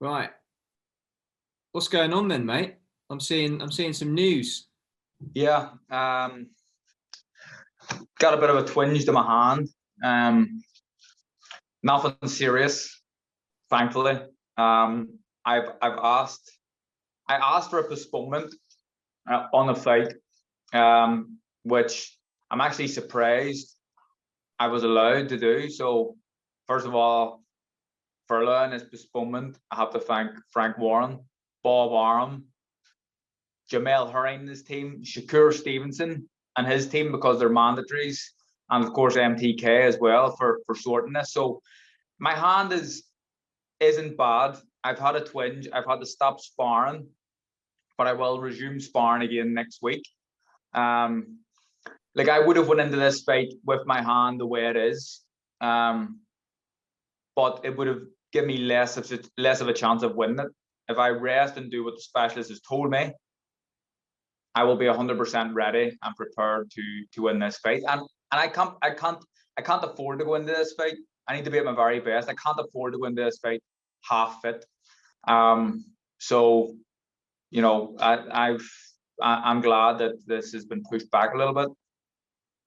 Right. What's going on then, mate? I'm seeing some news. Yeah, got a bit of a twinge to my hand. Nothing serious, thankfully. I asked for a postponement on the fight, which I'm actually surprised I was allowed to do. So, first of all, for allowing this postponement, I have to thank Frank Warren, Bob Arum, Jamel Herring and his team, Shakur Stevenson and his team, because they're mandatories, and of course MTK as well for sorting this. So my hand isn't bad. I've had a twinge. I've had to stop sparring, but I will resume sparring again next week. Like I would have went into this fight with my hand the way it is, but it would have given me less of a chance of winning it. If I rest and do what the specialist has told me, I will be 100% ready and prepared to win this fight. And I can't afford to go into this fight. I need to be at my very best. I can't afford to go into this fight half fit. So, you know, I'm glad that this has been pushed back a little bit.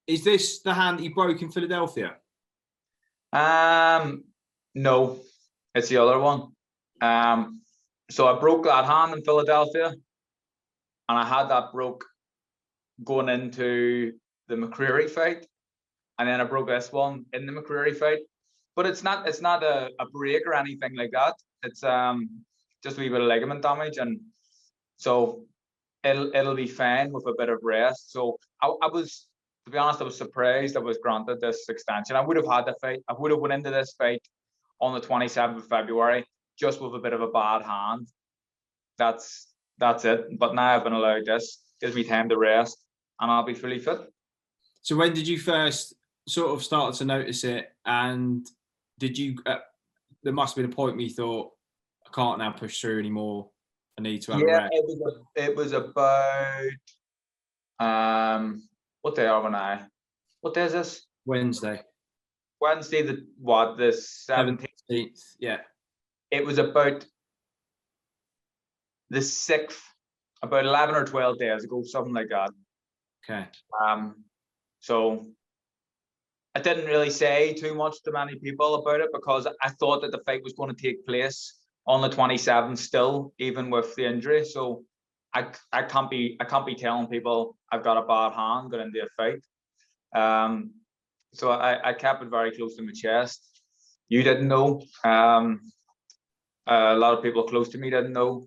Is this the hand that you broke in Philadelphia? No, it's the other one. So I broke that hand in Philadelphia, and I had that broke going into the McCreary fight, and then I broke this one in the McCreary fight. But it's not a break or anything like that. It's just a wee bit of ligament damage, and so it'll be fine with a bit of rest. So I was, to be honest, I was surprised I was granted this extension. I would have had the fight. I would have went into this fight on the 27th of February just with a bit of a bad hand. That's it. But now I've been allowed this. Gives me time to rest, and I'll be fully fit. So when did you first sort of start to notice it? And did you? There must have been a point where you thought, I can't now push through anymore. I need to have a rest. It was about what day are we now? What day is this? Wednesday. Wednesday, the 17th. Yeah. It was about the 6th, about 11 or 12 days ago, something like that. Okay. So I didn't really say too much to many people about it because I thought that the fight was going to take place on the 27th still, even with the injury. So I can't be telling people I've got a bad hand going into a fight. So I kept it very close to my chest. You didn't know. A lot of people close to me didn't know.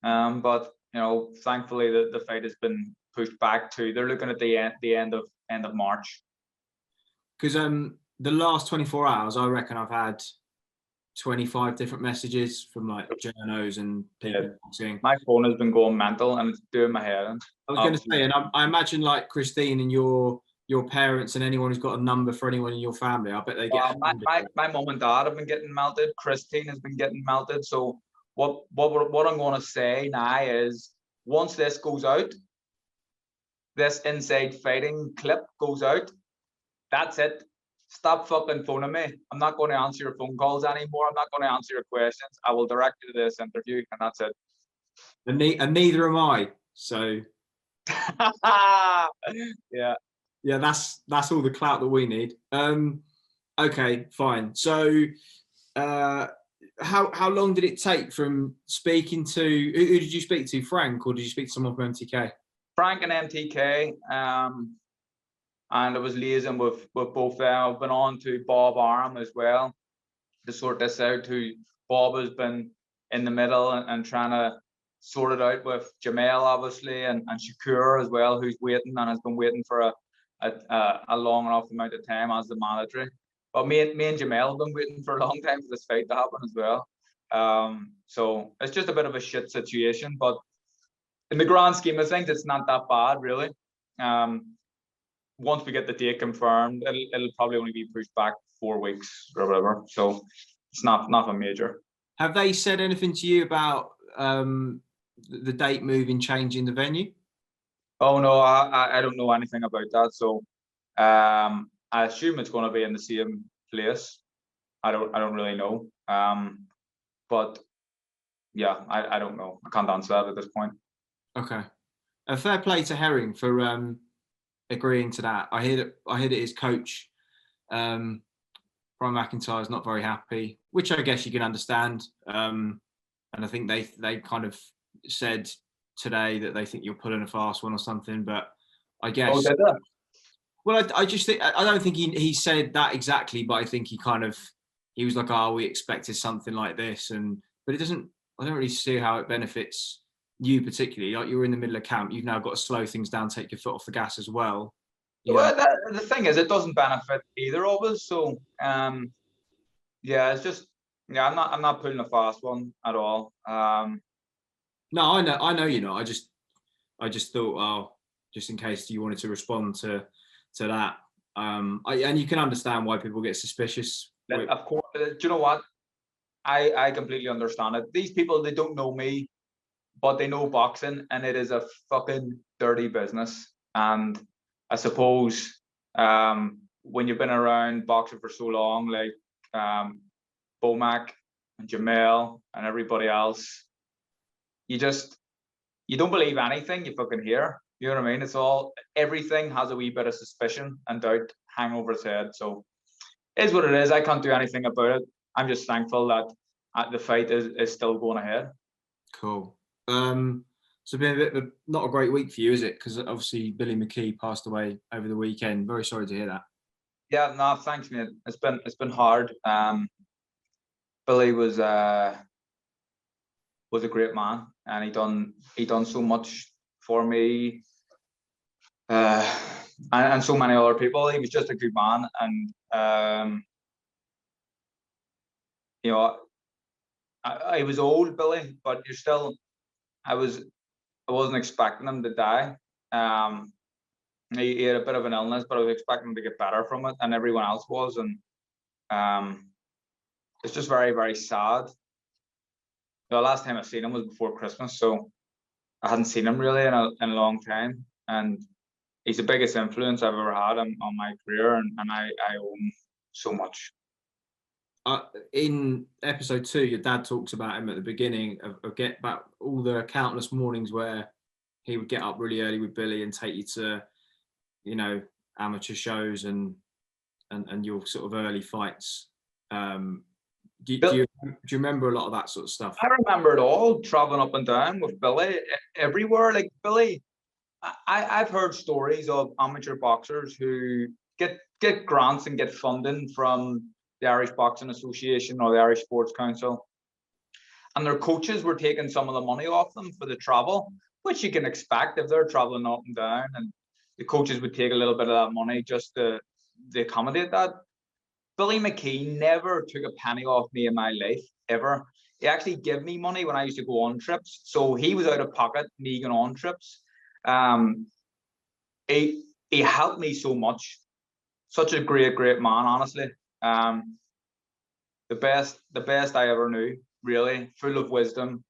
But you know, thankfully the fight has been pushed back to. They're looking at the end of March. Because the last 24 hours, I reckon I've had 25 different messages from like journos and people saying my phone has been going mental and it's doing my head in. I was going to say, and I imagine like Christine and your parents and anyone who's got a number for anyone in your family, I bet they get. My mum and dad have been getting melted. Christine has been getting melted. So what I'm going to say now is, once this goes out, this inside fighting clip goes out, that's it. Stop fucking phoning me. I'm not going to answer your phone calls anymore. I'm not going to answer your questions. I will direct you to this interview, and that's it. And neither am I. So yeah, that's all the clout that we need. Okay, fine. So how long did it take from speaking to who did you speak to, Frank, or did you speak to someone from MTK? Frank and MTK. And I was liaising with both them. I've been on to Bob Arum as well to sort this out. Bob has been in the middle and trying to sort it out with Jamel, obviously, and Shakur as well, who's waiting and has been waiting for a long enough amount of time as the mandatory. But me and Jamel have been waiting for a long time for this fight to happen as well. So it's just a bit of a shit situation, but in the grand scheme of things, it's not that bad, really. Once we get the date confirmed, it'll probably only be pushed back 4 weeks or whatever. So it's not a major. Have they said anything to you about the date moving, changing the venue? Oh no, I don't know anything about that. So I assume it's going to be in the same place. I don't really know. But yeah, I don't know. I can't answer that at this point. Okay. A fair play to Herring for agreeing to that. I hear that his coach, Brian McIntyre, is not very happy, which I guess you can understand. And I think they kind of said today that they think you're pulling a fast one or something. But I guess. Oh, did they? Well, I just think I don't think he said that exactly, but I think he was like, "Oh, we expected something like this," but it doesn't. I don't really see how it benefits you particularly. Like, you're in the middle of camp, you've now got to slow things down, take your foot off the gas as well. Well, the thing is, it doesn't benefit either of us. So, yeah, it's just, yeah, I'm not pulling a fast one at all. No, I know you're not. I just thought, oh, just in case you wanted to respond to that. And you can understand why people get suspicious. Of course, do you know what? I completely understand it. These people, they don't know me, but they know boxing, and it is a fucking dirty business. And I suppose when you've been around boxing for so long, like Bomac and Jamel and everybody else, you don't believe anything you fucking hear. You know what I mean? It's all, everything has a wee bit of suspicion and doubt hang over its head. So it is what it is. I can't do anything about it. I'm just thankful that the fight is still going ahead. Cool. So been a bit of not a great week for you, is it? Because obviously Billy McKee passed away over the weekend. Very sorry to hear that. Yeah, no, thanks, mate. It's been hard. Billy was a great man, and he done so much for me, and so many other people. He was just a good man, and you know, I was old, Billy, but you're still. I wasn't expecting him to die. He had a bit of an illness, but I was expecting him to get better from it, and everyone else was, and it's just very, very sad. The last time I seen him was before Christmas, so I hadn't seen him really in a long time, and he's the biggest influence I've ever had on my career, and I owe him so much. In episode 2, your dad talks about him at the beginning about all the countless mornings where he would get up really early with Billy and take you to, amateur shows and your sort of early fights. Do you remember a lot of that sort of stuff? I remember it all, traveling up and down with Billy everywhere. Like Billy, I've heard stories of amateur boxers who get grants and get funding from the Irish Boxing Association or the Irish Sports Council, and their coaches were taking some of the money off them for the travel, which you can expect if they're traveling up and down, and the coaches would take a little bit of that money just to accommodate that. Billy McKee never took a penny off me in my life, ever. He actually gave me money when I used to go on trips, so he was out of pocket, me going on trips. He helped me so much. Such a great man, honestly. The best I ever knew, really, full of wisdom.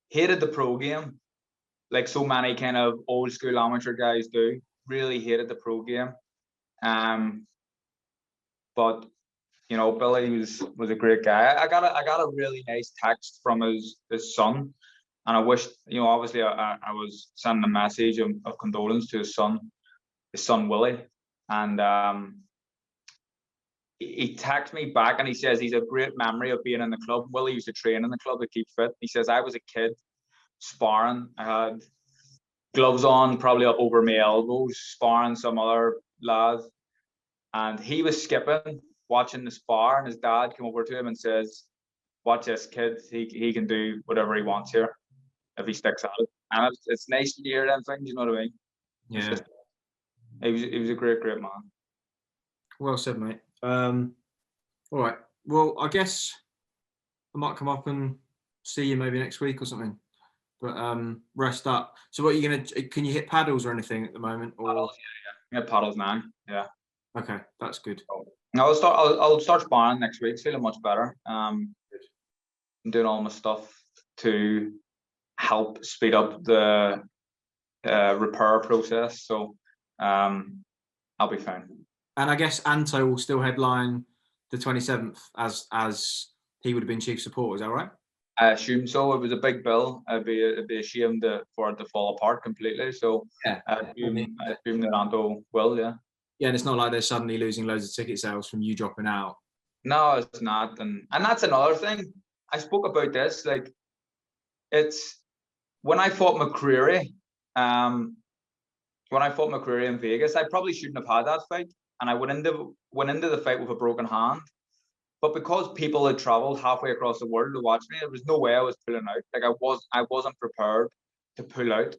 Hated the pro game, like so many kind of old school amateur guys do. Really hated the pro game. But Billy was a great guy. I got a really nice text from his son, and I wished, obviously I was sending a message of condolence to his son Willie, and he texted me back and he says he's a great memory of being in the club. Willie used to train in the club to keep fit. He says, I was a kid sparring. I had gloves on, probably up over my elbows, sparring some other lads. And he was skipping, watching the spar, and his dad came over to him and says, watch this kid, he can do whatever he wants here if he sticks at it. And it's nice to hear them things, you know what I mean? Yeah. He was a great man. Well said, mate. All right. Well, I guess I might come up and see you maybe next week or something. But rest up. So what are you can you hit paddles or anything at the moment? Or paddles, yeah. Paddles now. Yeah. Okay, that's good. I'll start sparring next week, feeling much better. I'm doing all my stuff to help speed up the repair process. So I'll be fine. And I guess Anto will still headline the 27th as he would have been chief supporter. Is that right? I assume so. It was a big bill. It'd be a shame for it to fall apart completely. So Yeah. I assume that Anto will, yeah. Yeah, and it's not like they're suddenly losing loads of ticket sales from you dropping out. No, it's not, and that's another thing. I spoke about this. Like, it's when I fought McCreary, in Vegas, I probably shouldn't have had that fight, and I went into the fight with a broken hand. But because people had traveled halfway across the world to watch me, there was no way I was pulling out. Like, I wasn't prepared to pull out.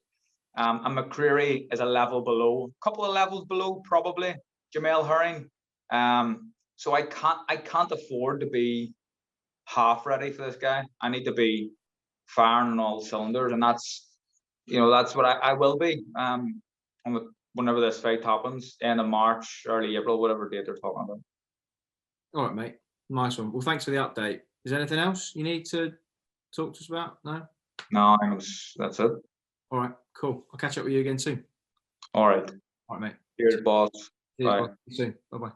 And McCreary is a level below, a couple of levels below, probably Jamel Herring. So I can't afford to be half ready for this guy. I need to be firing on all cylinders, and that's what I will be. Whenever this fight happens, end of March, early April, whatever date they're talking about. All right, mate. Nice one. Well, thanks for the update. Is there anything else you need to talk to us about? No? No, that's it. All right, cool. I'll catch up with you again soon. All right. All right, mate. Cheers, boss. Cheers, Bye. bye. See you soon. Bye-bye.